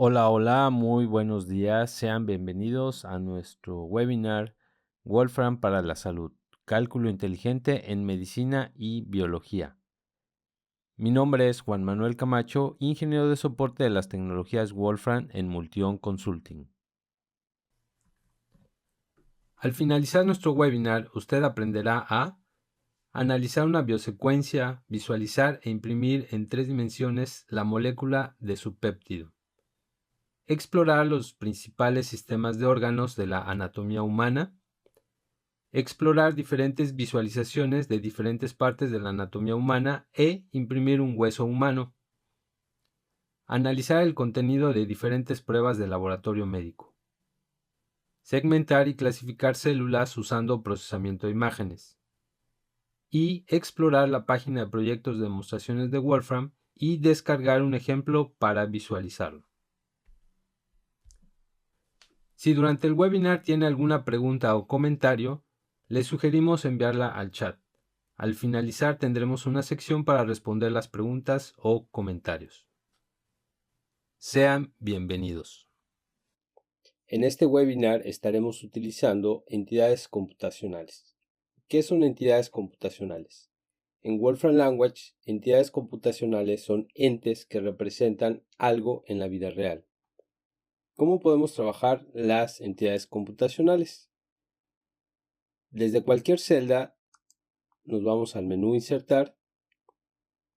Hola, hola, muy buenos días. Sean bienvenidos a nuestro webinar Wolfram para la Salud, Cálculo Inteligente en Medicina y Biología. Mi nombre es Juan Manuel Camacho, ingeniero de soporte de las tecnologías Wolfram en Multion Consulting. Al finalizar nuestro webinar, usted aprenderá a analizar una biosecuencia, visualizar e imprimir en 3 dimensiones la molécula de su péptido. Explorar los principales sistemas de órganos de la anatomía humana, explorar diferentes visualizaciones de diferentes partes de la anatomía humana e imprimir un hueso humano, analizar el contenido de diferentes pruebas de laboratorio médico, segmentar y clasificar células usando procesamiento de imágenes, y explorar la página de proyectos de demostraciones de Wolfram y descargar un ejemplo para visualizarlo. Si durante el webinar tiene alguna pregunta o comentario, le sugerimos enviarla al chat. Al finalizar tendremos una sección para responder las preguntas o comentarios. Sean bienvenidos. En este webinar estaremos utilizando entidades computacionales. ¿Qué son entidades computacionales? En Wolfram Language, entidades computacionales son entes que representan algo en la vida real. ¿Cómo podemos trabajar las entidades computacionales? Desde cualquier celda nos vamos al menú Insertar,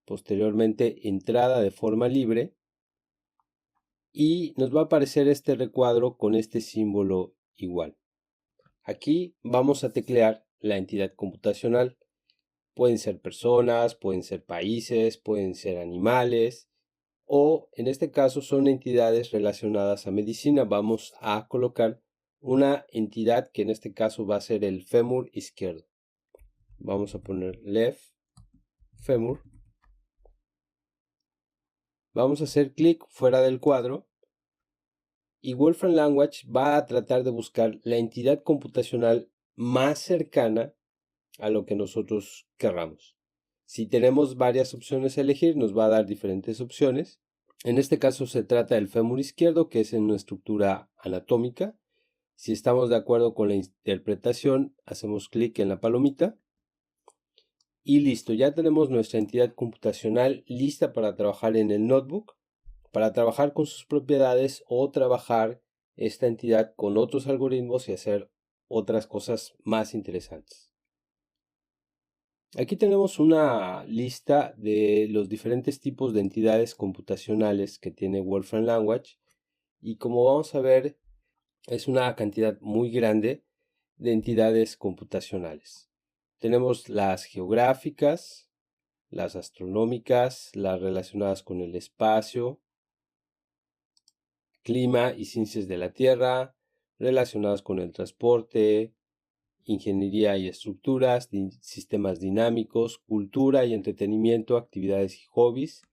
posteriormente Entrada de forma libre y nos va a aparecer este recuadro con este símbolo igual. Aquí vamos a teclear la entidad computacional. Pueden ser personas, pueden ser países, pueden ser animales o en este caso son entidades relacionadas a medicina. Vamos a colocar una entidad que en este caso va a ser el fémur izquierdo. Vamos a poner left fémur. Vamos a hacer clic fuera del cuadro y Wolfram Language va a tratar de buscar la entidad computacional más cercana a lo que nosotros querramos. Si tenemos varias opciones a elegir, nos va a dar diferentes opciones. En este caso se trata del fémur izquierdo, que es en una estructura anatómica. Si estamos de acuerdo con la interpretación, hacemos clic en la palomita. Y listo, ya tenemos nuestra entidad computacional lista para trabajar en el notebook, para trabajar con sus propiedades o trabajar esta entidad con otros algoritmos y hacer otras cosas más interesantes. Aquí tenemos una lista de los diferentes tipos de entidades computacionales que tiene Wolfram Language y como vamos a ver es una cantidad muy grande de entidades computacionales. Tenemos las geográficas, las astronómicas, las relacionadas con el espacio, clima y ciencias de la Tierra, relacionadas con el transporte, ingeniería y estructuras, sistemas dinámicos, cultura y entretenimiento, actividades y hobbies,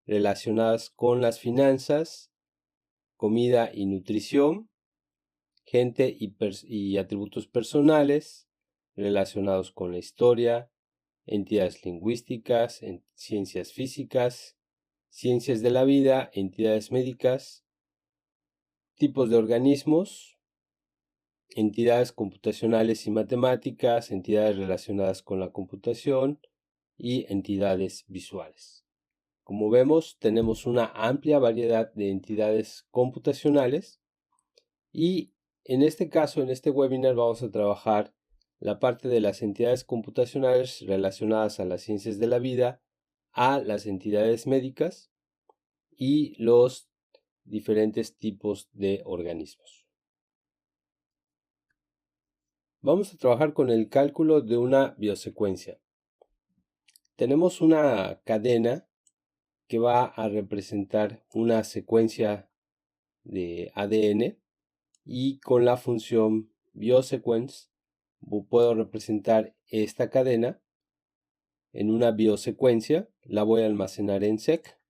relacionadas con las finanzas, comida y nutrición, gente y atributos personales, relacionados con la historia, entidades lingüísticas, ciencias físicas, ciencias de la vida, entidades médicas, tipos de organismos, entidades computacionales y matemáticas, entidades relacionadas con la computación y entidades visuales. Como vemos, tenemos una amplia variedad de entidades computacionales y en este caso, en este webinar, vamos a trabajar la parte de las entidades computacionales relacionadas a las ciencias de la vida, a las entidades médicas y los diferentes tipos de organismos. Vamos a trabajar con el cálculo de una biosecuencia. Tenemos una cadena que va a representar una secuencia de ADN y con la función biosequence puedo representar esta cadena en una biosecuencia. La voy a almacenar en sec.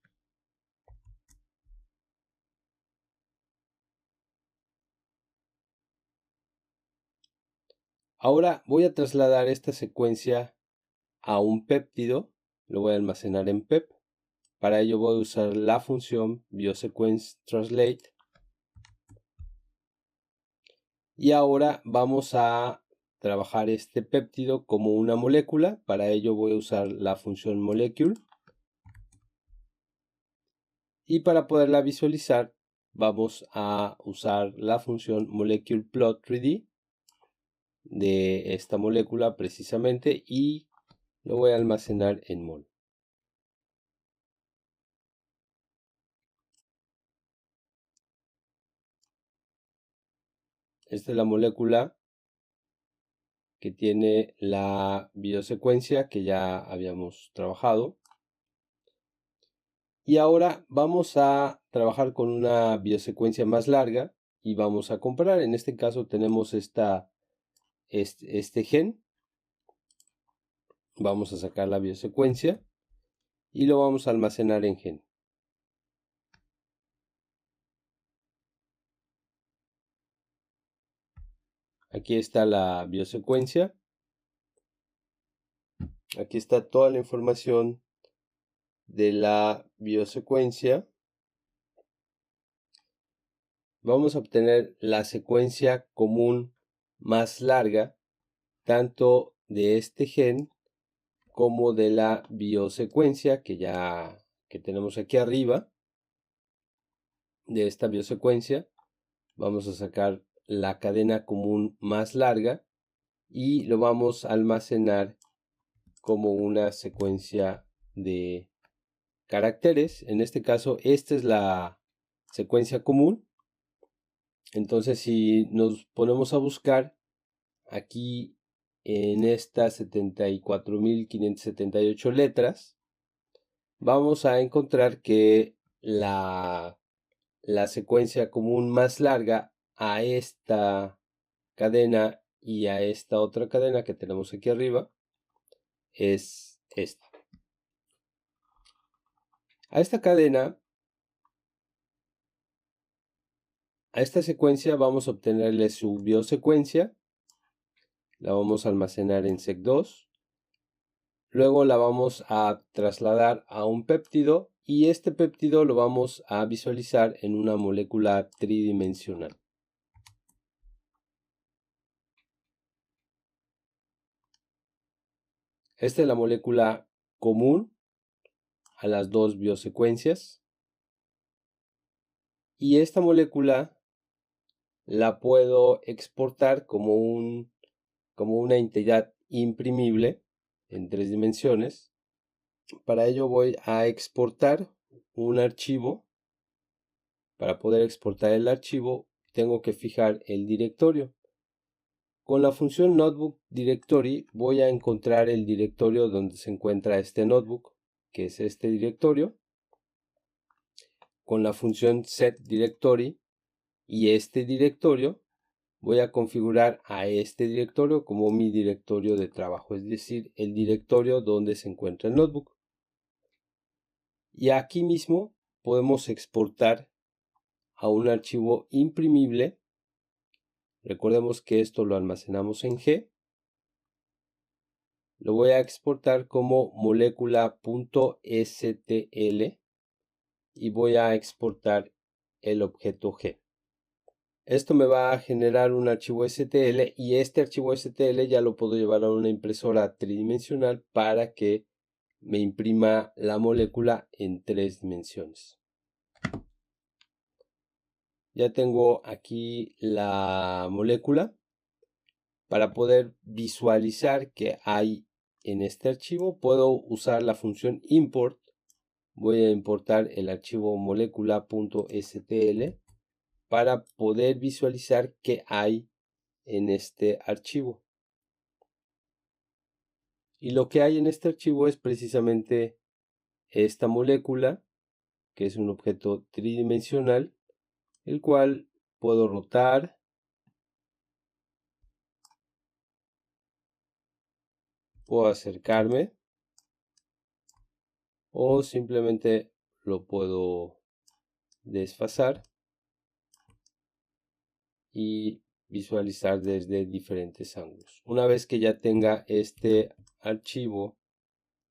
Ahora voy a trasladar esta secuencia a un péptido. Lo voy a almacenar en pep. Para ello voy a usar la función biosequence translate. Y ahora vamos a trabajar este péptido como una molécula. Para ello voy a usar la función molecule. Y para poderla visualizar vamos a usar la función molecule plot 3D de esta molécula precisamente, y lo voy a almacenar en mol. Esta es la molécula que tiene la biosecuencia que ya habíamos trabajado. Y ahora vamos a trabajar con una biosecuencia más larga y vamos a comparar. En este caso tenemos este gen. Vamos a sacar la biosecuencia y lo vamos a almacenar en gen. Aquí está la biosecuencia. Aquí está toda la información de la biosecuencia. Vamos a obtener la secuencia común más larga, tanto de este gen como de la biosecuencia que tenemos aquí arriba. De esta biosecuencia vamos a sacar la cadena común más larga y lo vamos a almacenar como una secuencia de caracteres. En este caso, esta es la secuencia común. Entonces, si nos ponemos a buscar aquí en estas 74.578 letras, vamos a encontrar que la secuencia común más larga a esta cadena y a esta otra cadena que tenemos aquí arriba es esta. A esta cadena, a esta secuencia vamos a obtenerle su biosecuencia. La vamos a almacenar en sec2. Luego la vamos a trasladar a un péptido y este péptido lo vamos a visualizar en una molécula tridimensional. Esta es la molécula común a las dos biosecuencias. Y esta molécula la puedo exportar como una entidad imprimible en 3 dimensiones. Para ello voy a exportar un archivo. Para poder exportar el archivo tengo que fijar el directorio. Con la función notebook directory voy a encontrar el directorio donde se encuentra este notebook, que es este directorio. Con la función set directory y este directorio voy a configurar a este directorio como mi directorio de trabajo, es decir, el directorio donde se encuentra el notebook. Y aquí mismo podemos exportar a un archivo imprimible. Recordemos que esto lo almacenamos en G. Lo voy a exportar como molécula.stl y voy a exportar el objeto G. Esto me va a generar un archivo STL y este archivo STL ya lo puedo llevar a una impresora tridimensional para que me imprima la molécula en 3 dimensiones. Ya tengo aquí la molécula. Para poder visualizar qué hay en este archivo, puedo usar la función import. Voy a importar el archivo molécula.stl para poder visualizar qué hay en este archivo. Y lo que hay en este archivo es precisamente esta molécula, que es un objeto tridimensional, el cual puedo rotar, puedo acercarme o simplemente lo puedo desfasar y visualizar desde diferentes ángulos. Una vez que ya tenga este archivo,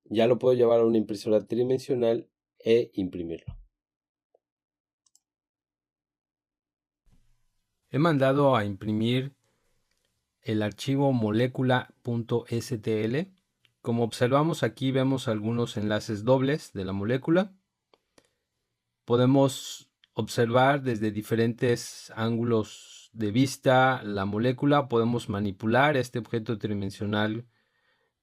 ya lo puedo llevar a una impresora tridimensional e imprimirlo. He mandado a imprimir el archivo molécula.stl. Como observamos aquí, vemos algunos enlaces dobles de la molécula. Podemos observar desde diferentes ángulos de vista la molécula. Podemos manipular este objeto tridimensional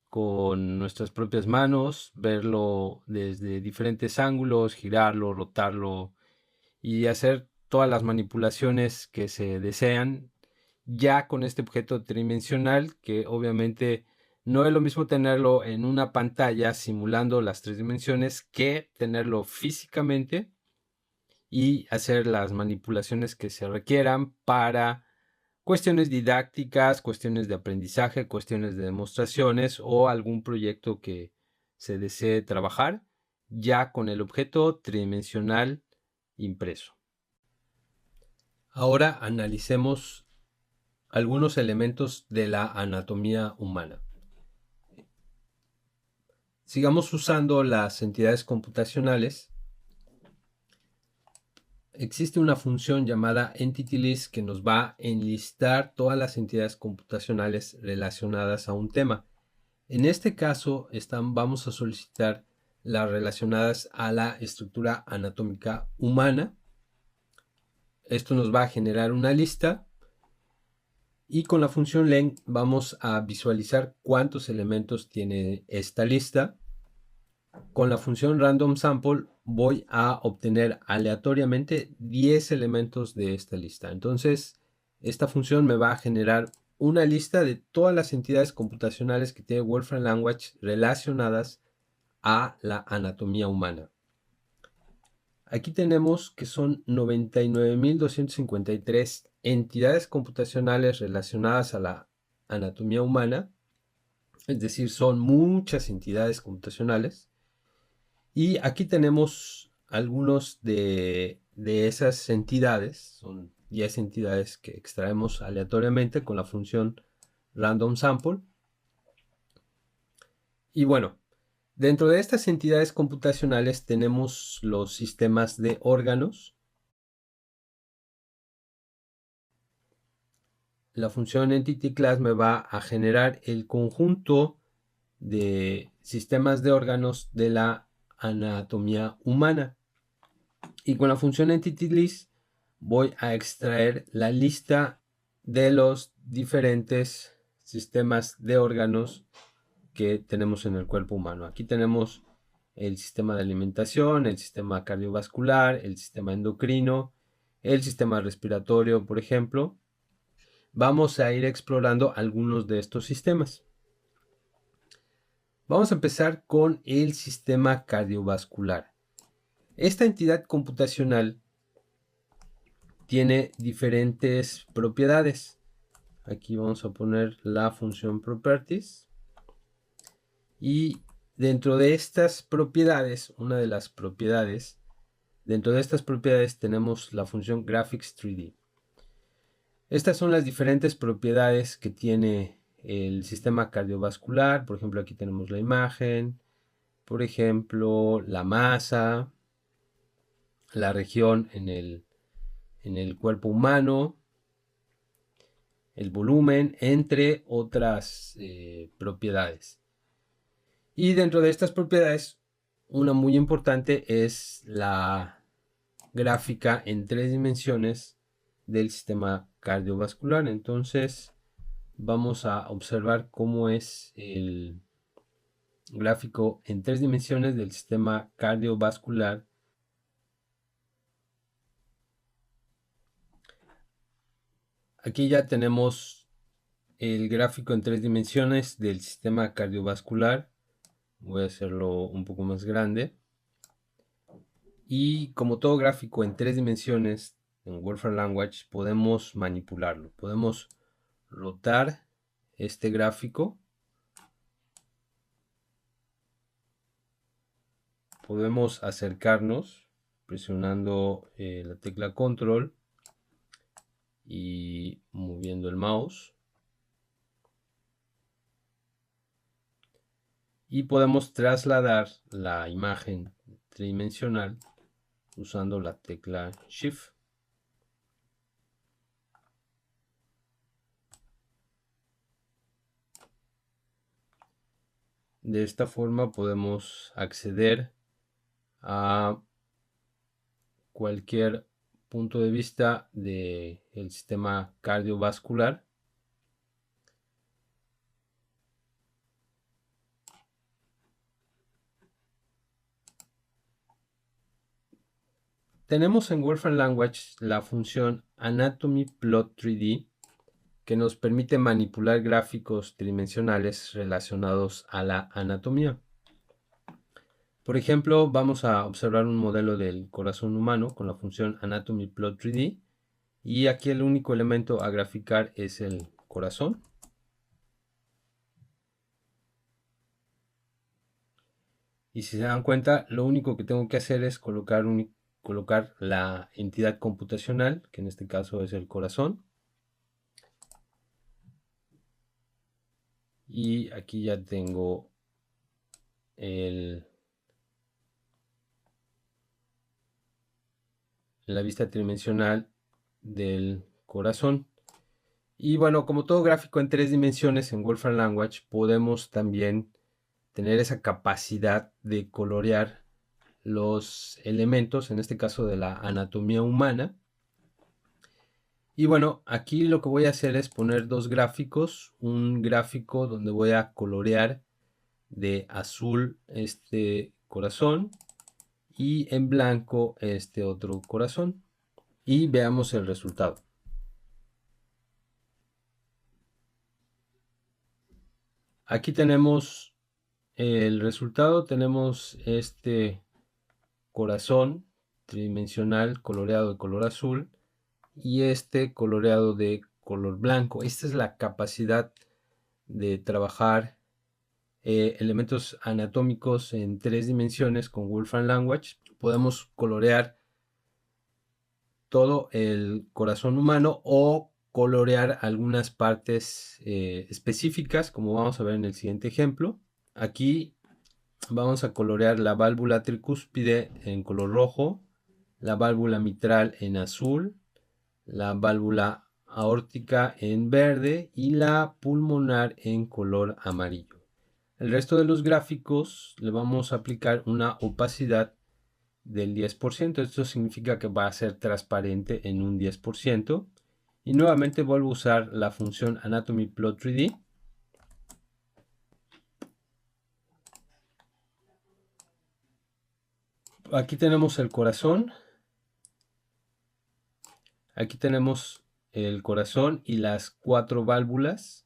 con nuestras propias manos, verlo desde diferentes ángulos, girarlo, rotarlo y hacer todas las manipulaciones que se desean ya con este objeto tridimensional, que obviamente no es lo mismo tenerlo en una pantalla simulando las 3 dimensiones que tenerlo físicamente y hacer las manipulaciones que se requieran para cuestiones didácticas, cuestiones de aprendizaje, cuestiones de demostraciones o algún proyecto que se desee trabajar ya con el objeto tridimensional impreso. Ahora analicemos algunos elementos de la anatomía humana. Sigamos usando las entidades computacionales. Existe una función llamada EntityList que nos va a enlistar todas las entidades computacionales relacionadas a un tema. En este caso vamos a solicitar las relacionadas a la estructura anatómica humana. Esto nos va a generar una lista y con la función len vamos a visualizar cuántos elementos tiene esta lista. Con la función random sample voy a obtener aleatoriamente 10 elementos de esta lista. Entonces, esta función me va a generar una lista de todas las entidades computacionales que tiene Wolfram Language relacionadas a la anatomía humana. Aquí tenemos que son 99.253 entidades computacionales relacionadas a la anatomía humana. Es decir, son muchas entidades computacionales. Y aquí tenemos algunos de esas entidades. Son 10 entidades que extraemos aleatoriamente con la función random sample. Y bueno, dentro de estas entidades computacionales tenemos los sistemas de órganos. La función EntityClass me va a generar el conjunto de sistemas de órganos de la anatomía humana. Y con la función EntityList voy a extraer la lista de los diferentes sistemas de órganos que tenemos en el cuerpo humano. Aquí tenemos el sistema de alimentación, el sistema cardiovascular, el sistema endocrino, el sistema respiratorio, por ejemplo. Vamos a ir explorando algunos de estos sistemas. Vamos a empezar con el sistema cardiovascular. Esta entidad computacional tiene diferentes propiedades. Aquí vamos a poner la función properties. Y dentro de estas propiedades, dentro de estas propiedades tenemos la función graphics 3D. Estas son las diferentes propiedades que tiene el sistema cardiovascular. Por ejemplo, aquí tenemos la imagen, por ejemplo, la masa, la región en el cuerpo humano, el volumen, entre otras propiedades. Y dentro de estas propiedades, una muy importante es la gráfica en 3 dimensiones del sistema cardiovascular. Entonces vamos a observar cómo es el gráfico en 3 dimensiones del sistema cardiovascular. Aquí ya tenemos el gráfico en 3 dimensiones del sistema cardiovascular. Voy a hacerlo un poco más grande. Y como todo gráfico en 3 dimensiones en Wolfram Language podemos manipularlo. Podemos rotar este gráfico. Podemos acercarnos presionando la tecla control y moviendo el mouse. Y podemos trasladar la imagen tridimensional usando la tecla Shift. De esta forma podemos acceder a cualquier punto de vista del sistema cardiovascular. Tenemos en Wolfram Language la función Anatomy Plot 3D, que nos permite manipular gráficos tridimensionales relacionados a la anatomía. Por ejemplo, vamos a observar un modelo del corazón humano con la función Anatomy Plot 3D, y aquí el único elemento a graficar es el corazón. Y si se dan cuenta, lo único que tengo que hacer es colocar la entidad computacional, que en este caso es el corazón. Y aquí ya tengo la vista tridimensional del corazón. Y bueno, como todo gráfico en 3 dimensiones en Wolfram Language, podemos también tener esa capacidad de colorear los elementos, en este caso de la anatomía humana. Y bueno, aquí lo que voy a hacer es poner dos gráficos. Un gráfico donde voy a colorear de azul este corazón y en blanco este otro corazón. Y veamos el resultado. Aquí tenemos el resultado. Tenemos este corazón tridimensional coloreado de color azul y este coloreado de color blanco. Esta es la capacidad de trabajar elementos anatómicos en 3 dimensiones con Wolfram Language. Podemos colorear todo el corazón humano o colorear algunas partes específicas, como vamos a ver en el siguiente ejemplo. Aquí vamos a colorear la válvula tricúspide en color rojo, la válvula mitral en azul, la válvula aórtica en verde y la pulmonar en color amarillo. El resto de los gráficos le vamos a aplicar una opacidad del 10%. Esto significa que va a ser transparente en un 10%. Y nuevamente vuelvo a usar la función Anatomy Plot 3D. Aquí tenemos el corazón. Aquí tenemos el corazón y las 4 válvulas.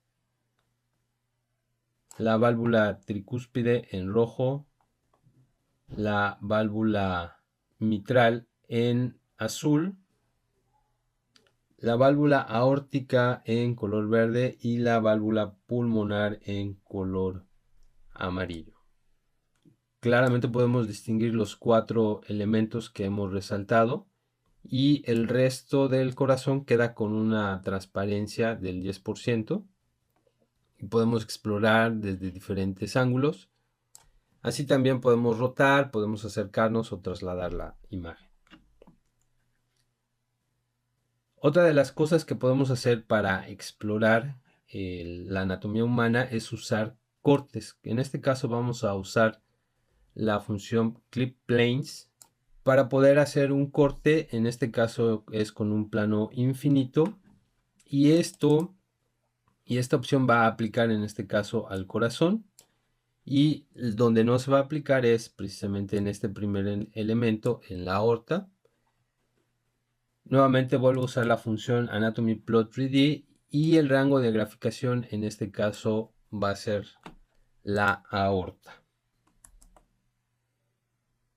La válvula tricúspide en rojo, la válvula mitral en azul, la válvula aórtica en color verde y la válvula pulmonar en color amarillo. Claramente podemos distinguir los 4 elementos que hemos resaltado y el resto del corazón queda con una transparencia del 10%. Y podemos explorar desde diferentes ángulos. Así también podemos rotar, podemos acercarnos o trasladar la imagen. Otra de las cosas que podemos hacer para explorar la anatomía humana es usar cortes. En este caso vamos a usar la función Clip Planes para poder hacer un corte. En este caso es con un plano infinito y esta opción va a aplicar en este caso al corazón. Y donde no se va a aplicar es precisamente en este primer elemento, en la aorta. Nuevamente vuelvo a usar la función Anatomy Plot 3D y el rango de graficación en este caso va a ser la aorta.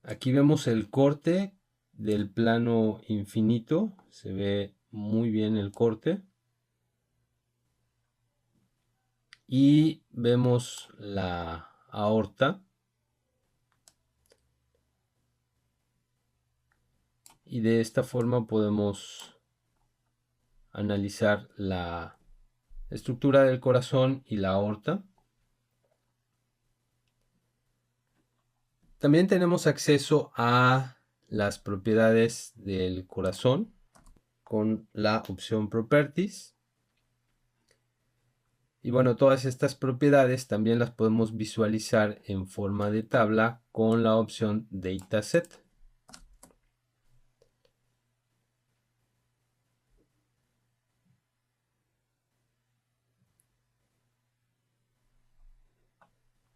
Aquí vemos el corte del plano infinito. Se ve muy bien el corte. Y vemos la aorta. Y de esta forma podemos analizar la estructura del corazón y la aorta. También tenemos acceso a las propiedades del corazón con la opción Properties. Y bueno, todas estas propiedades también las podemos visualizar en forma de tabla con la opción Dataset.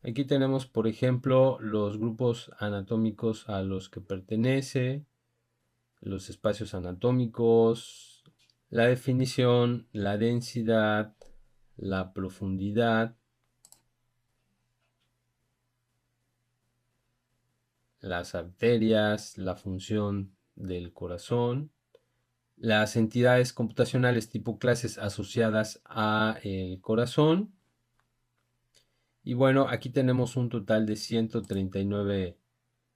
Aquí tenemos, por ejemplo, los grupos anatómicos a los que pertenece, los espacios anatómicos, la definición, la densidad, la profundidad, las arterias, la función del corazón, las entidades computacionales tipo clases asociadas a el corazón. Y bueno, aquí tenemos un total de 139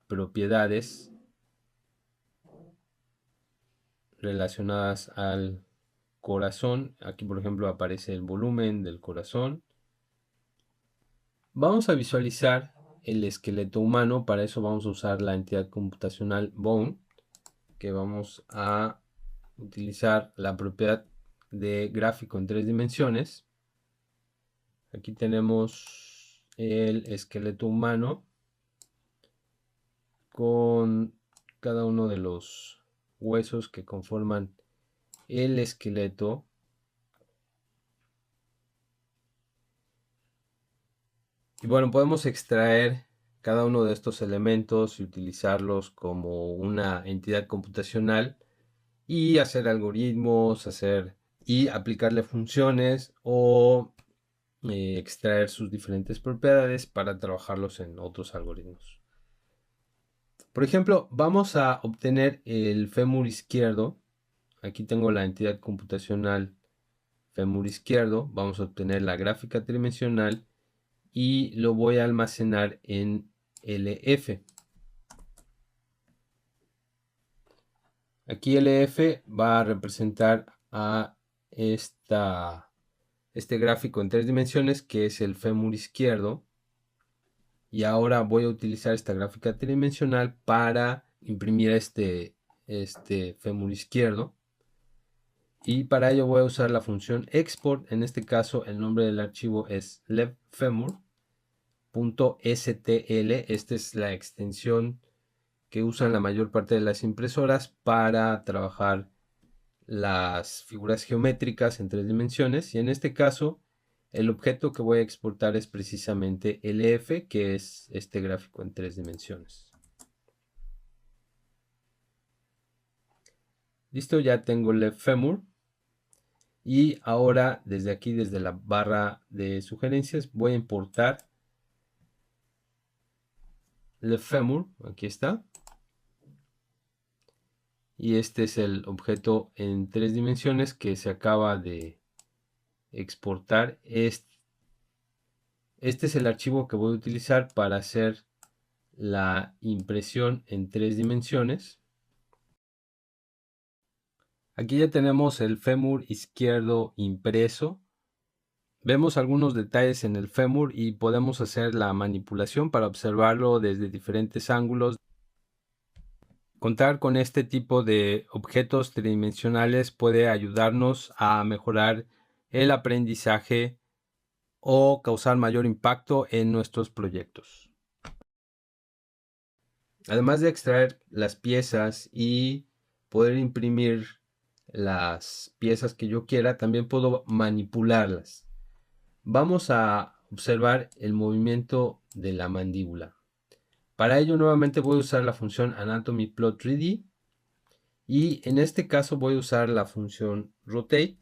propiedades relacionadas al corazón. Aquí por ejemplo aparece el volumen del corazón. Vamos a visualizar el esqueleto humano. Para eso vamos a usar la entidad computacional Bone, que vamos a utilizar la propiedad de gráfico en 3 dimensiones. Aquí tenemos el esqueleto humano con cada uno de los huesos que conforman el esqueleto. Y bueno, podemos extraer cada uno de estos elementos y utilizarlos como una entidad computacional y hacer algoritmos, y aplicarle funciones o extraer sus diferentes propiedades para trabajarlos en otros algoritmos. Por ejemplo, vamos a obtener el fémur izquierdo. Aquí tengo la entidad computacional fémur izquierdo. Vamos a obtener la gráfica tridimensional y lo voy a almacenar en LF. Aquí LF va a representar a este gráfico en 3 dimensiones que es el fémur izquierdo. Y ahora voy a utilizar esta gráfica tridimensional para imprimir este fémur izquierdo. Y para ello voy a usar la función export. En este caso el nombre del archivo es levfemur.stl. Esta es la extensión que usan la mayor parte de las impresoras para trabajar las figuras geométricas en 3 dimensiones. Y en este caso el objeto que voy a exportar es precisamente LF, que es este gráfico en 3 dimensiones. Listo, ya tengo levfemur. Y ahora desde aquí, desde la barra de sugerencias, voy a importar levfemur. Aquí está. Y este es el objeto en 3 dimensiones que se acaba de exportar. Este es el archivo que voy a utilizar para hacer la impresión en 3 dimensiones. Aquí ya tenemos el fémur izquierdo impreso. Vemos algunos detalles en el fémur y podemos hacer la manipulación para observarlo desde diferentes ángulos. Contar con este tipo de objetos tridimensionales puede ayudarnos a mejorar el aprendizaje o causar mayor impacto en nuestros proyectos. Además de extraer las piezas y poder imprimir las piezas que yo quiera, también puedo manipularlas. Vamos a observar el movimiento de la mandíbula. Para ello nuevamente voy a usar la función AnatomyPlot3D y en este caso voy a usar la función Rotate,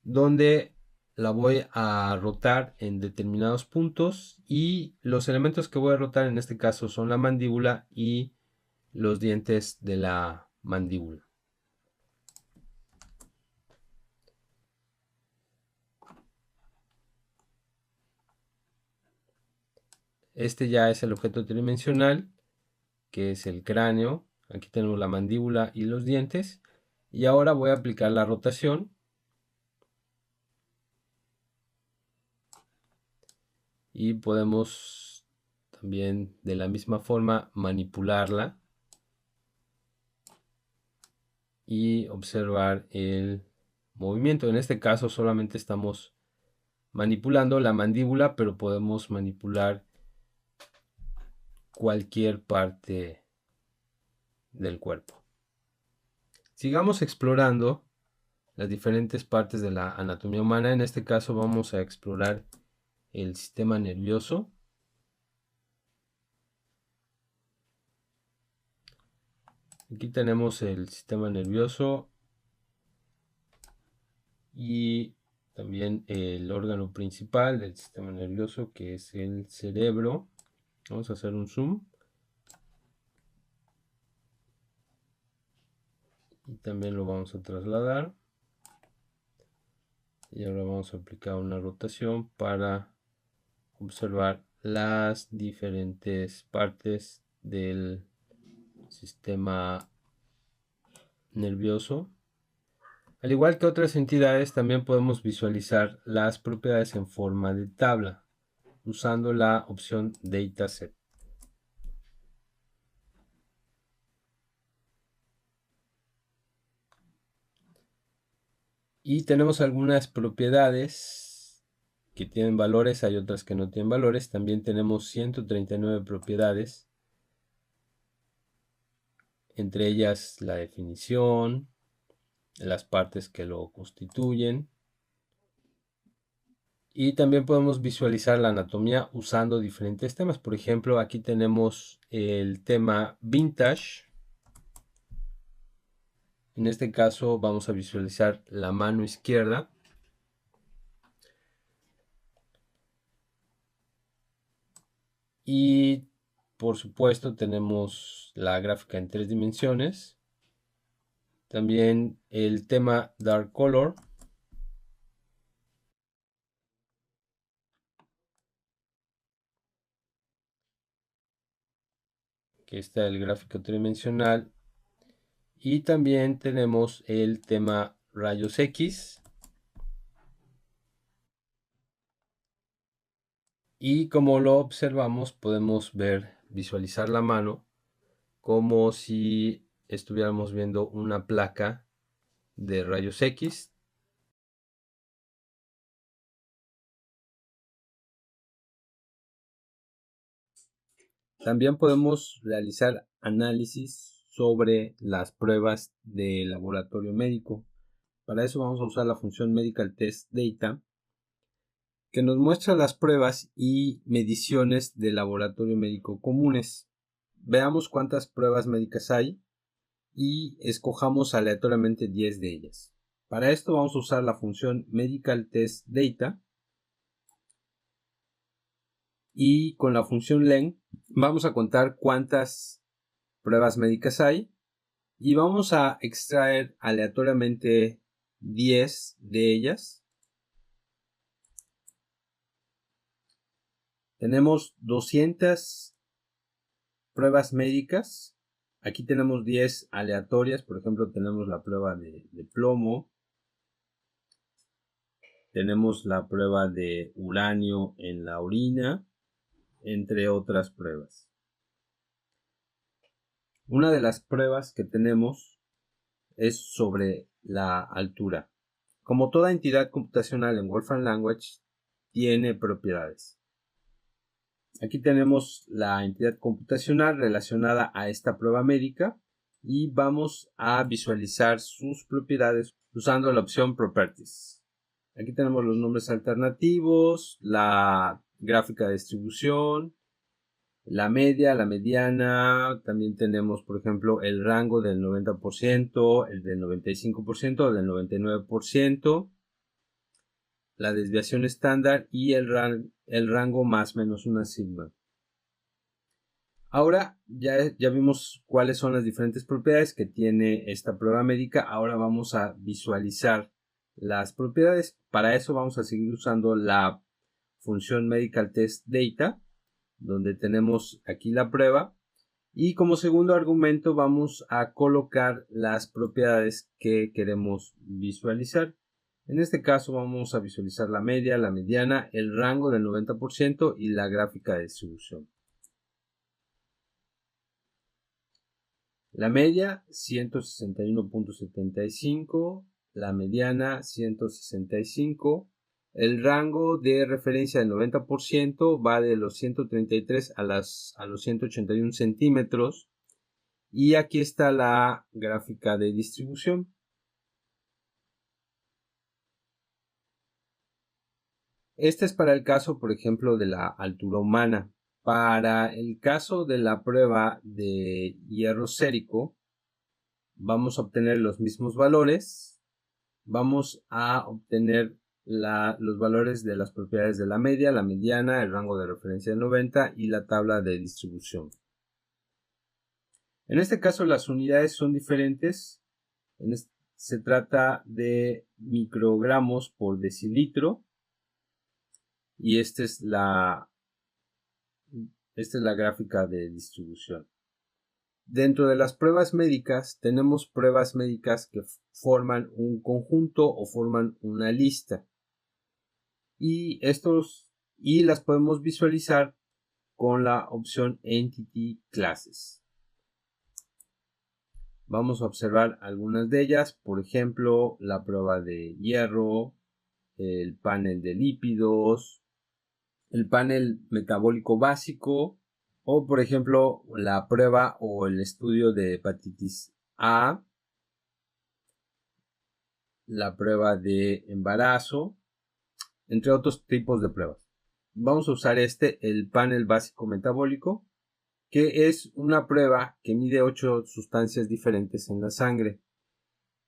donde la voy a rotar en determinados puntos y los elementos que voy a rotar en este caso son la mandíbula y los dientes de la mandíbula. Este ya es el objeto tridimensional, que es el cráneo. Aquí tenemos la mandíbula y los dientes. Y ahora voy a aplicar la rotación. Y podemos también de la misma forma manipularla y observar el movimiento. En este caso solamente estamos manipulando la mandíbula, pero podemos manipular cualquier parte del cuerpo. Sigamos explorando las diferentes partes de la anatomía humana. En este caso vamos a explorar el sistema nervioso. Aquí tenemos el sistema nervioso y también el órgano principal del sistema nervioso, que es el cerebro. Vamos a hacer un zoom. Y también lo vamos a trasladar. Y ahora vamos a aplicar una rotación para observar las diferentes partes del sistema nervioso. Al igual que otras entidades, también podemos visualizar las propiedades en forma de tabla usando la opción Dataset. Y tenemos algunas propiedades que tienen valores, hay otras que no tienen valores. También tenemos 139 propiedades, entre ellas la definición, las partes que lo constituyen. Y también podemos visualizar la anatomía usando diferentes temas. Por ejemplo, aquí tenemos el tema Vintage. En este caso vamos a visualizar la mano izquierda. Y por supuesto tenemos la gráfica en 3 dimensiones. También el tema Dark Color. Que está el gráfico tridimensional. Y también tenemos el tema Rayos X. Y como lo observamos, podemos visualizar la mano como si estuviéramos viendo una placa de rayos X. También podemos realizar análisis sobre las pruebas de laboratorio médico. Para eso vamos a usar la función Medical Test Data, que nos muestra las pruebas y mediciones de laboratorio médico comunes. Veamos cuántas pruebas médicas hay y escojamos aleatoriamente 10 de ellas. Para esto vamos a usar la función Medical Test Data y con la función len vamos a contar cuántas pruebas médicas hay y vamos a extraer aleatoriamente 10 de ellas. Tenemos 200 pruebas médicas. Aquí tenemos 10 aleatorias. Por ejemplo, tenemos la prueba de plomo. Tenemos la prueba de uranio en la orina, entre otras pruebas. Una de las pruebas que tenemos es sobre la altura. Como toda entidad computacional en Wolfram Language, tiene propiedades. Aquí tenemos la entidad computacional relacionada a esta prueba médica y vamos a visualizar sus propiedades usando la opción Properties. Aquí tenemos los nombres alternativos, la gráfica de distribución, la media, la mediana. También tenemos, por ejemplo, el rango del 90%, el del 95%, el del 99%. La desviación estándar y el rango más menos una sigma. Ahora ya vimos cuáles son las diferentes propiedades que tiene esta prueba médica. Ahora vamos a visualizar las propiedades. Para eso vamos a seguir usando la función Medical Test Data, donde tenemos aquí la prueba. Y como segundo argumento vamos a colocar las propiedades que queremos visualizar. En este caso vamos a visualizar la media, la mediana, el rango del 90% y la gráfica de distribución. La media 161.75, la mediana 165. El rango de referencia del 90% va de los 133 a los 181 centímetros. Y aquí está la gráfica de distribución. Este es para el caso, por ejemplo, de la altura humana. Para el caso de la prueba de hierro sérico, vamos a obtener los mismos valores. Vamos a obtener los valores de las propiedades de la media, la mediana, el rango de referencia del 90 y la tabla de distribución. En este caso las unidades son diferentes. Se trata de microgramos por decilitro y esta es la gráfica de distribución. Dentro de las pruebas médicas tenemos pruebas médicas que forman un conjunto o forman una lista y las podemos visualizar con la opción Entity Classes. Vamos a observar algunas de ellas, por ejemplo, la prueba de hierro, el panel de lípidos, el panel metabólico básico, o por ejemplo, la prueba o el estudio de hepatitis A, la prueba de embarazo, entre otros tipos de pruebas. Vamos a usar el panel básico metabólico, que es una prueba que mide 8 sustancias diferentes en la sangre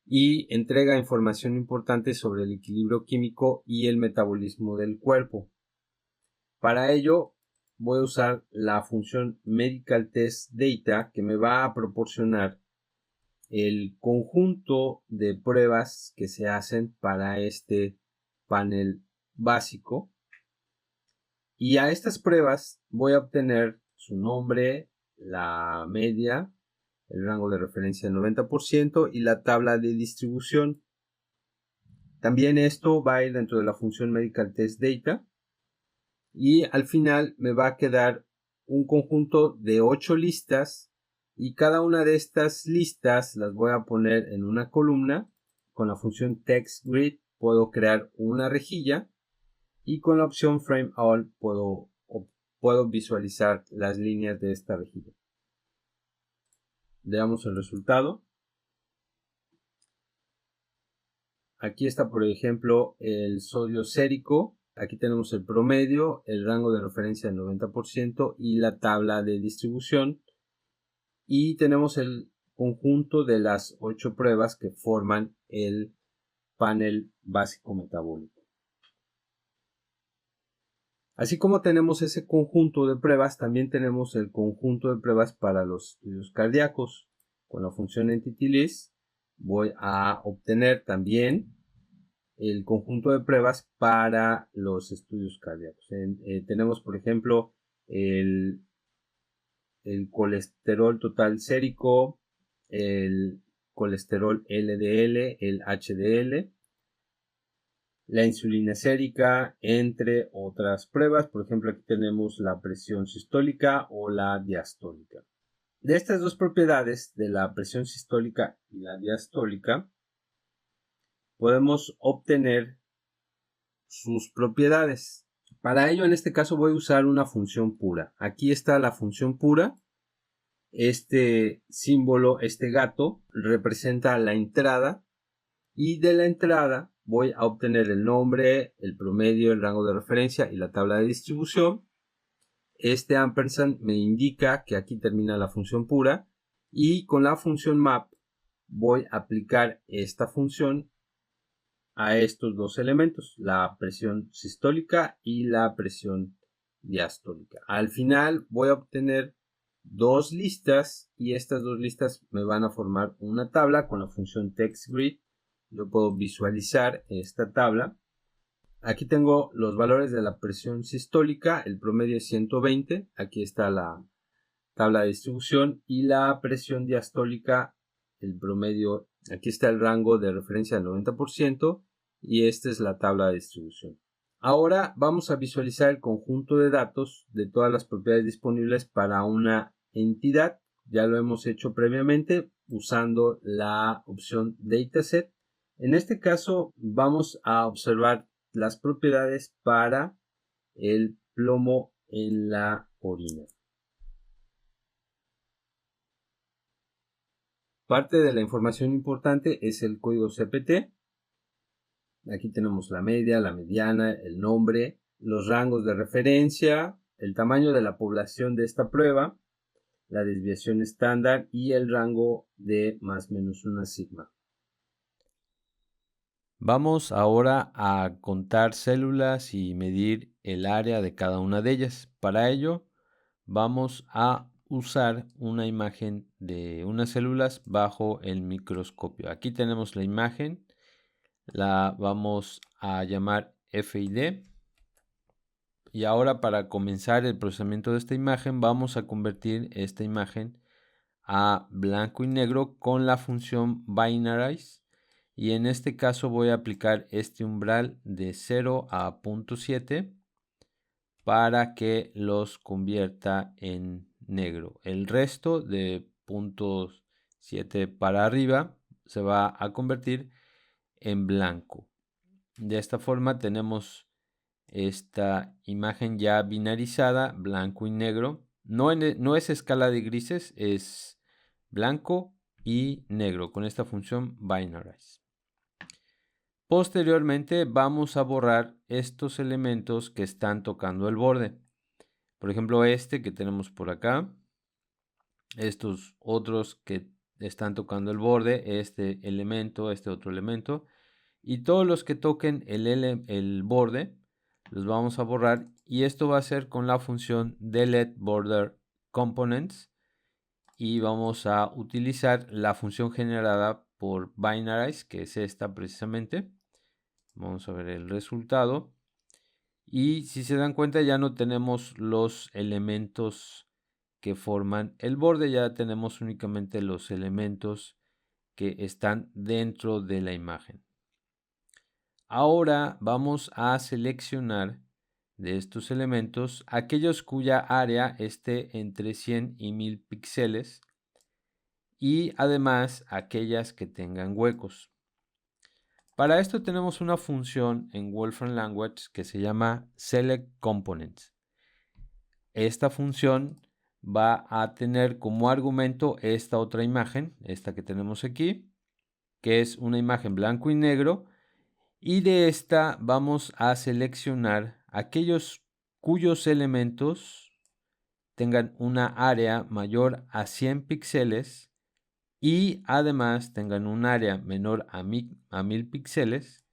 y entrega información importante sobre el equilibrio químico y el metabolismo del cuerpo. Para ello voy a usar la función Medical Test Data, que me va a proporcionar el conjunto de pruebas que se hacen para este panel básico. Y a estas pruebas voy a obtener su nombre, la media, el rango de referencia del 90% y la tabla de distribución. También esto va a ir dentro de la función Medical Test Data. Y al final me va a quedar un conjunto de 8 listas y cada una de estas listas las voy a poner en una columna. Con la función TextGrid puedo crear una rejilla y con la opción Frame All puedo visualizar las líneas de esta rejilla. Veamos el resultado. Aquí está, por ejemplo, el sodio sérico. Aquí tenemos el promedio, el rango de referencia del 90% y la tabla de distribución. Y tenemos el conjunto de las 8 pruebas que forman el panel básico metabólico. Así como tenemos ese conjunto de pruebas, también tenemos el conjunto de pruebas para los estudios cardíacos. Con la función Entity List voy a obtener también el conjunto de pruebas para los estudios cardíacos. Tenemos, por ejemplo, el colesterol total sérico, el colesterol LDL, el HDL, la insulina sérica, entre otras pruebas. Por ejemplo, aquí tenemos la presión sistólica o la diastólica. De estas dos propiedades, de la presión sistólica y la diastólica, podemos obtener sus propiedades. Para ello, en este caso, voy a usar una función pura. Aquí está la función pura. Este símbolo, este gato, representa la entrada. Y de la entrada voy a obtener el nombre, el promedio, el rango de referencia y la tabla de distribución. Este ampersand me indica que aquí termina la función pura. Y con la función map voy a aplicar esta función a estos dos elementos, la presión sistólica y la presión diastólica. Al final voy a obtener dos listas y estas dos listas me van a formar una tabla con la función TextGrid. Yo puedo visualizar esta tabla. Aquí tengo los valores de la presión sistólica, el promedio es 120, aquí está la tabla de distribución, y la presión diastólica, el promedio, aquí está el rango de referencia del 90% y esta es la tabla de distribución. Ahora vamos a visualizar el conjunto de datos de todas las propiedades disponibles para una entidad. Ya lo hemos hecho previamente, usando la opción Dataset. En este caso vamos a observar las propiedades para el plomo en la orina. Parte de la información importante es el código CPT. Aquí tenemos la media, la mediana, el nombre, los rangos de referencia, el tamaño de la población de esta prueba, la desviación estándar y el rango de más o menos una sigma. Vamos ahora a contar células y medir el área de cada una de ellas. Para ello vamos a usar una imagen de unas células bajo el microscopio. Aquí tenemos la imagen, la vamos a llamar FID. Y ahora, para comenzar el procesamiento de esta imagen, vamos a convertir esta imagen a blanco y negro con la función binarize. Y en este caso voy a aplicar este umbral de 0 a 0.7 para que los convierta en negro. El resto de 0.7 para arriba se va a convertir en blanco. De esta forma tenemos esta imagen ya binarizada, blanco y negro. No es escala de grises, es blanco y negro con esta función binarize. Posteriormente vamos a borrar estos elementos que están tocando el borde. Por ejemplo, este que tenemos por acá, estos otros que están tocando el borde, este elemento, este otro elemento, y todos los que toquen el borde los vamos a borrar, y esto va a ser con la función delete border components, y vamos a utilizar la función generada por binarize, que es esta precisamente. Vamos a ver el resultado, y si se dan cuenta ya no tenemos los elementos que forman el borde, ya tenemos únicamente los elementos que están dentro de la imagen. Ahora vamos a seleccionar de estos elementos aquellos cuya área esté entre 100 y 1000 píxeles, y además aquellas que tengan huecos. Para esto tenemos una función en Wolfram Language que se llama Select Components. Esta función va a tener como argumento esta otra imagen, esta que tenemos aquí, que es una imagen blanco y negro, y de esta vamos a seleccionar aquellos cuyos elementos tengan una área mayor a 100 píxeles y además tengan un área menor a 1000 píxeles,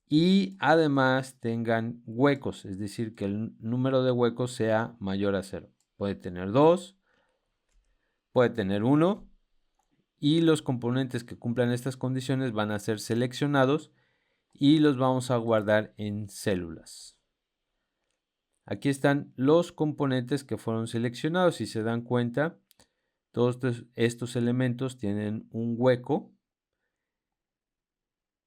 y además tengan huecos, es decir, que el número de huecos sea mayor a 0. Puede tener 2, puede tener 1, y los componentes que cumplan estas condiciones van a ser seleccionados y los vamos a guardar en células. Aquí están los componentes que fueron seleccionados. Si se dan cuenta, todos estos elementos tienen un hueco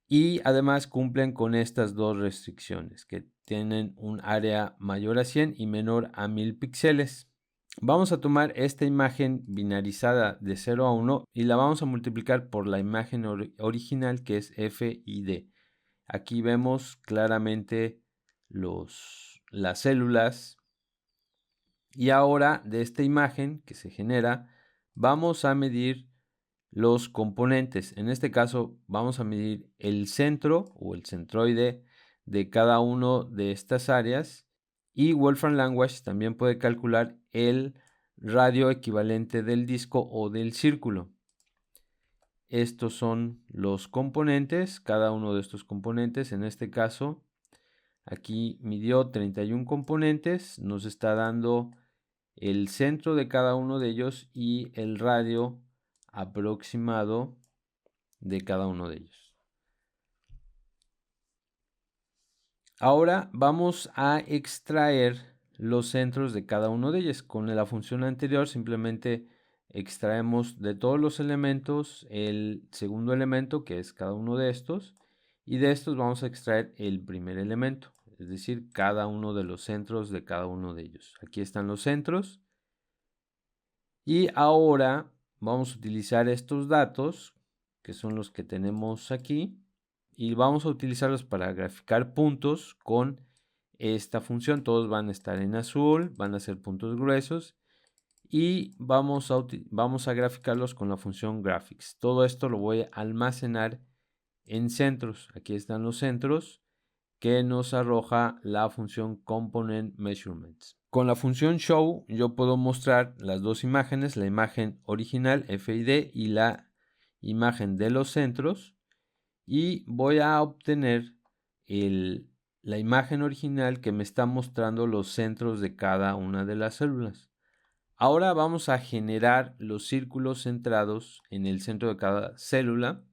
y además cumplen con estas dos restricciones, que tienen un área mayor a 100 y menor a 1000 píxeles. Vamos a tomar esta imagen binarizada de 0 a 1 y la vamos a multiplicar por la imagen original, que es FID. Aquí vemos claramente las células, y ahora de esta imagen que se genera vamos a medir los componentes. En este caso vamos a medir el centro o el centroide de cada uno de estas áreas, y Wolfram Language también puede calcular el radio equivalente del disco o del círculo. Estos son los componentes, cada uno de estos componentes. En este caso aquí midió 31 componentes, nos está dando el centro de cada uno de ellos y el radio aproximado de cada uno de ellos. Ahora vamos a extraer los centros de cada uno de ellos. Con la función anterior simplemente extraemos de todos los elementos el segundo elemento, que es cada uno de estos, y de estos vamos a extraer el primer elemento, es decir, cada uno de los centros de cada uno de ellos. Aquí están los centros, y ahora vamos a utilizar estos datos, que son los que tenemos aquí, y vamos a utilizarlos para graficar puntos con esta función. Todos van a estar en azul, van a ser puntos gruesos, y vamos a graficarlos con la función graphics. Todo esto lo voy a almacenar en centros. Aquí están los centros que nos arroja la función component measurements. Con la función show yo puedo mostrar las dos imágenes, la imagen original FID y la imagen de los centros, y voy a obtener la imagen original que me está mostrando los centros de cada una de las células. Ahora vamos a generar los círculos centrados en el centro de cada célula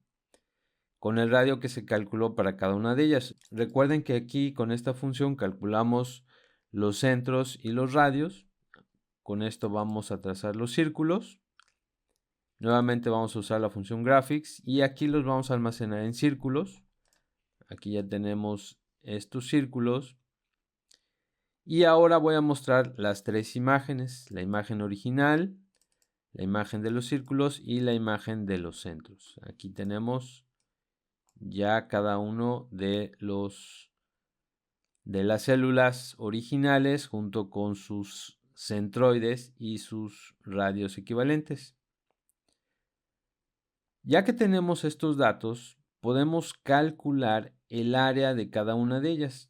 con el radio que se calculó para cada una de ellas. Recuerden que aquí con esta función calculamos los centros y los radios. Con esto vamos a trazar los círculos. Nuevamente vamos a usar la función graphics y aquí los vamos a almacenar en círculos. Aquí ya tenemos estos círculos. Y ahora voy a mostrar las tres imágenes, la imagen original, la imagen de los círculos y la imagen de los centros. Aquí tenemos ya cada uno de las células originales junto con sus centroides y sus radios equivalentes. Ya que tenemos estos datos, podemos calcular el área de cada una de ellas.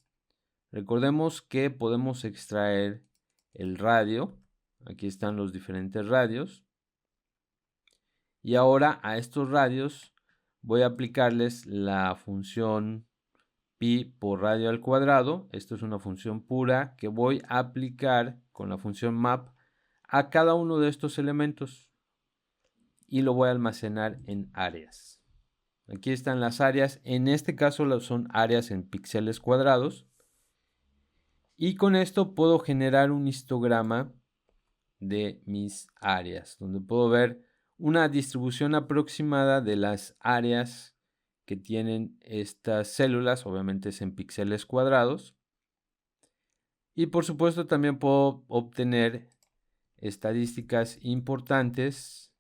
Recordemos que podemos extraer el radio. Aquí están los diferentes radios. Y ahora a estos radios voy a aplicarles la función pi por radio al cuadrado. Esto es una función pura que voy a aplicar con la función map a cada uno de estos elementos y lo voy a almacenar en áreas. Aquí están las áreas. En este caso son áreas en píxeles cuadrados. Y con esto puedo generar un histograma de mis áreas, donde puedo ver una distribución aproximada de las áreas que tienen estas células, obviamente es en píxeles cuadrados. Y por supuesto también puedo obtener estadísticas importantes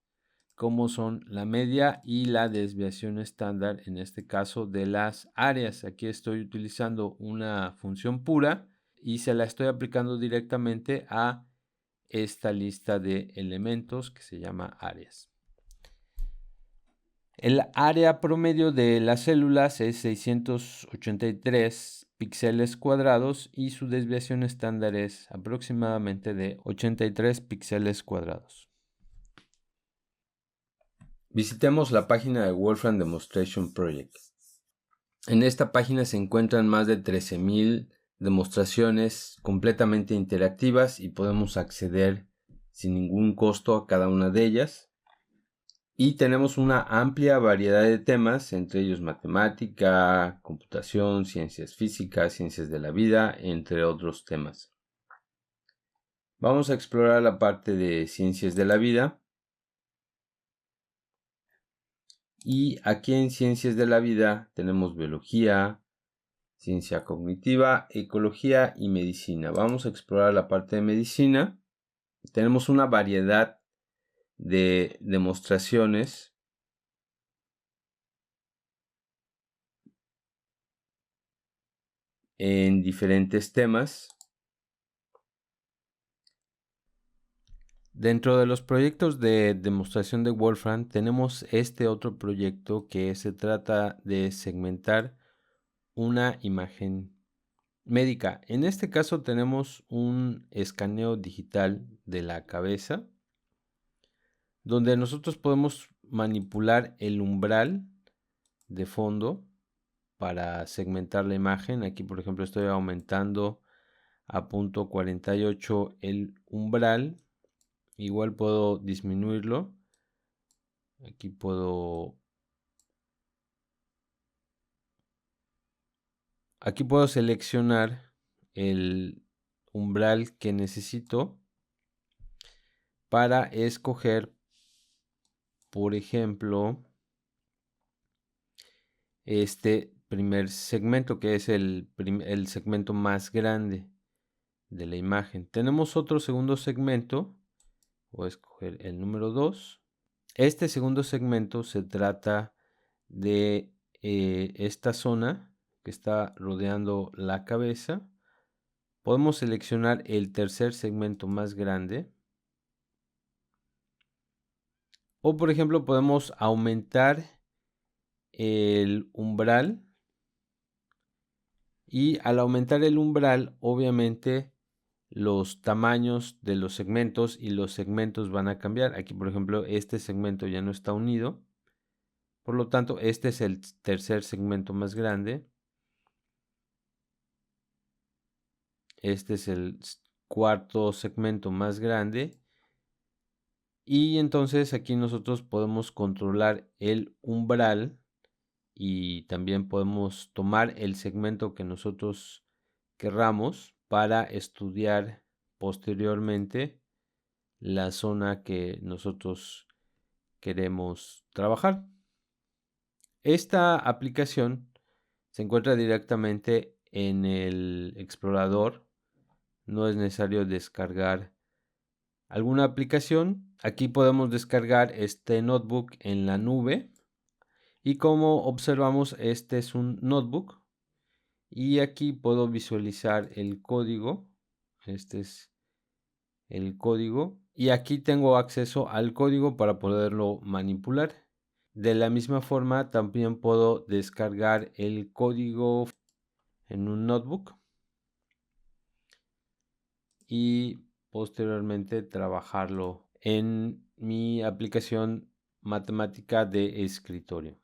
como son la media y la desviación estándar, en este caso de las áreas. Aquí estoy utilizando una función pura y se la estoy aplicando directamente a esta lista de elementos que se llama áreas. El área promedio de las células es 683 píxeles cuadrados y su desviación estándar es aproximadamente de 83 píxeles cuadrados. Visitemos la página de Wolfram Demonstration Project. En esta página se encuentran más de 13,000 demostraciones completamente interactivas y podemos acceder sin ningún costo a cada una de ellas. Y tenemos una amplia variedad de temas, entre ellos matemática, computación, ciencias físicas, ciencias de la vida, entre otros temas. Vamos a explorar la parte de ciencias de la vida. Y aquí en ciencias de la vida tenemos biología, ciencia cognitiva, ecología y medicina. Vamos a explorar la parte de medicina. Tenemos una variedad de demostraciones en diferentes temas. Dentro de los proyectos de demostración de Wolfram tenemos este otro proyecto que se trata de segmentar una imagen médica. En este caso tenemos un escaneo digital de la cabeza donde nosotros podemos manipular el umbral de fondo para segmentar la imagen. Aquí por ejemplo estoy aumentando a .48 el umbral. Igual puedo disminuirlo. Aquí puedo seleccionar el umbral que necesito para escoger, por ejemplo, este primer segmento que es el segmento más grande de la imagen. Tenemos otro segundo segmento. Voy a escoger el número 2 Este segundo segmento se trata de esta zona que está rodeando la cabeza. Podemos seleccionar el tercer segmento más grande. O por ejemplo podemos aumentar el umbral. Y al aumentar el umbral, obviamente los tamaños de los segmentos y los segmentos van a cambiar. Aquí, por ejemplo, este segmento ya no está unido. Por lo tanto, este es el tercer segmento más grande. Este es el cuarto segmento más grande. Y entonces aquí nosotros podemos controlar el umbral y también podemos tomar el segmento que nosotros querramos para estudiar posteriormente la zona que nosotros queremos trabajar. Esta aplicación se encuentra directamente en el explorador. No es necesario descargar alguna aplicación. Aquí podemos descargar este notebook en la nube. Y como observamos, este es un notebook. Y aquí puedo visualizar el código. Este es el código. Y aquí tengo acceso al código para poderlo manipular. De la misma forma, también puedo descargar el código en un notebook y posteriormente trabajarlo en mi aplicación matemática de escritorio.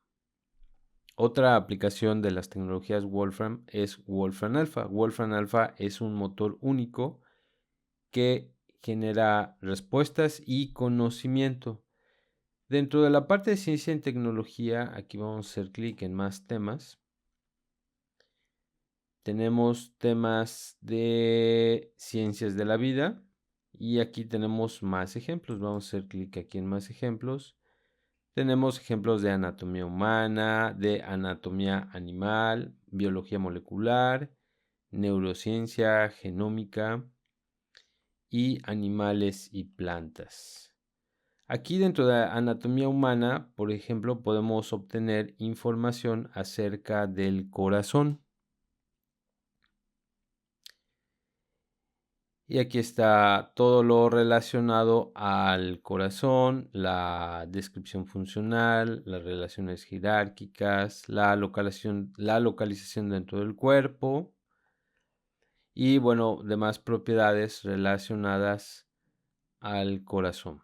Otra aplicación de las tecnologías Wolfram es Wolfram Alpha. Wolfram Alpha es un motor único que genera respuestas y conocimiento. Dentro de la parte de ciencia y tecnología, aquí vamos a hacer clic en más temas. Tenemos temas de ciencias de la vida y aquí tenemos más ejemplos. Vamos a hacer clic aquí en más ejemplos. Tenemos ejemplos de anatomía humana, de anatomía animal, biología molecular, neurociencia, genómica y animales y plantas. Aquí dentro de anatomía humana, por ejemplo, podemos obtener información acerca del corazón. Y aquí está todo lo relacionado al corazón, la descripción funcional, las relaciones jerárquicas, la localización dentro del cuerpo y bueno, demás propiedades relacionadas al corazón.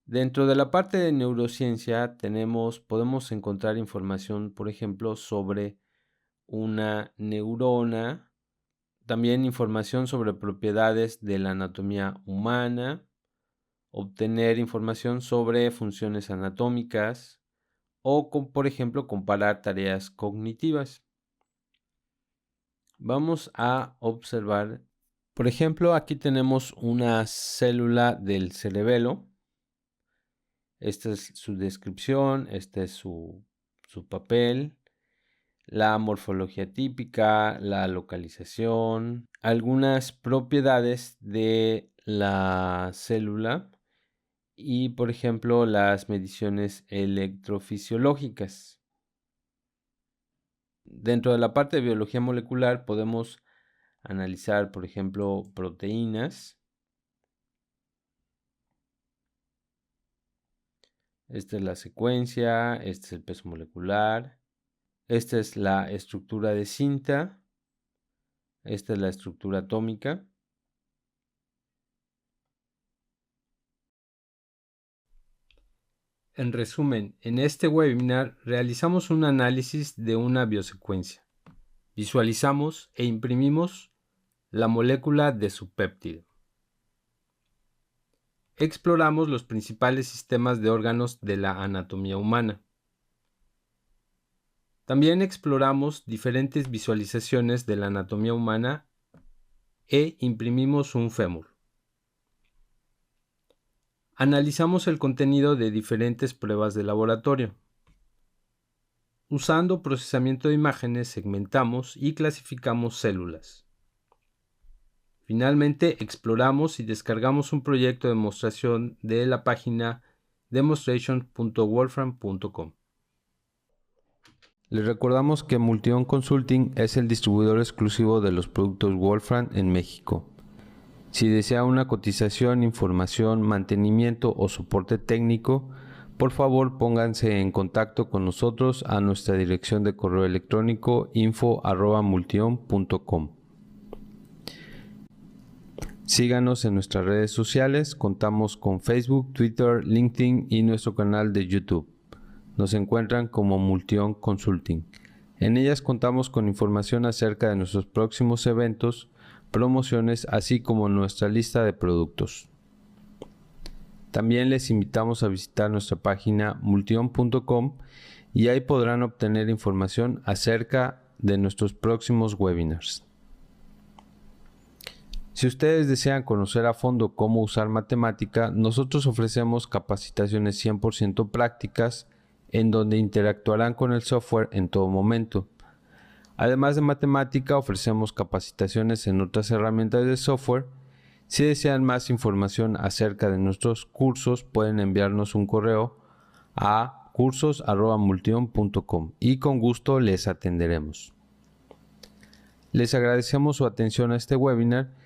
Dentro de la parte de neurociencia podemos encontrar información, por ejemplo, sobre una neurona, también información sobre propiedades de la anatomía humana, obtener información sobre funciones anatómicas o, por ejemplo, comparar tareas cognitivas. Vamos a observar, por ejemplo, aquí tenemos una célula del cerebelo. Esta es su descripción, este es su papel, la morfología típica, la localización, algunas propiedades de la célula y, por ejemplo, las mediciones electrofisiológicas. Dentro de la parte de biología molecular podemos analizar, por ejemplo, proteínas. Esta es la secuencia, este es el peso molecular, esta es la estructura de cinta, esta es la estructura atómica. En resumen, en este webinar realizamos un análisis de una biosecuencia. Visualizamos e imprimimos la molécula de su péptido. Exploramos los principales sistemas de órganos de la anatomía humana. También exploramos diferentes visualizaciones de la anatomía humana e imprimimos un fémur. Analizamos el contenido de diferentes pruebas de laboratorio. Usando procesamiento de imágenes segmentamos y clasificamos células. Finalmente, exploramos y descargamos un proyecto de demostración de la página demonstration.wolfram.com. Les recordamos que Multion Consulting es el distribuidor exclusivo de los productos Wolfram en México. Si desea una cotización, información, mantenimiento o soporte técnico, por favor pónganse en contacto con nosotros a nuestra dirección de correo electrónico info@multion.com. Síganos en nuestras redes sociales, contamos con Facebook, Twitter, LinkedIn y nuestro canal de YouTube. Nos encuentran como Multion Consulting. En ellas contamos con información acerca de nuestros próximos eventos, promociones, así como nuestra lista de productos. También les invitamos a visitar nuestra página multion.com y ahí podrán obtener información acerca de nuestros próximos webinars. Si ustedes desean conocer a fondo cómo usar matemática, nosotros ofrecemos capacitaciones 100% prácticas en donde interactuarán con el software en todo momento. Además de matemática, ofrecemos capacitaciones en otras herramientas de software. Si desean más información acerca de nuestros cursos, pueden enviarnos un correo a cursos@multion.com y con gusto les atenderemos. Les agradecemos su atención a este webinar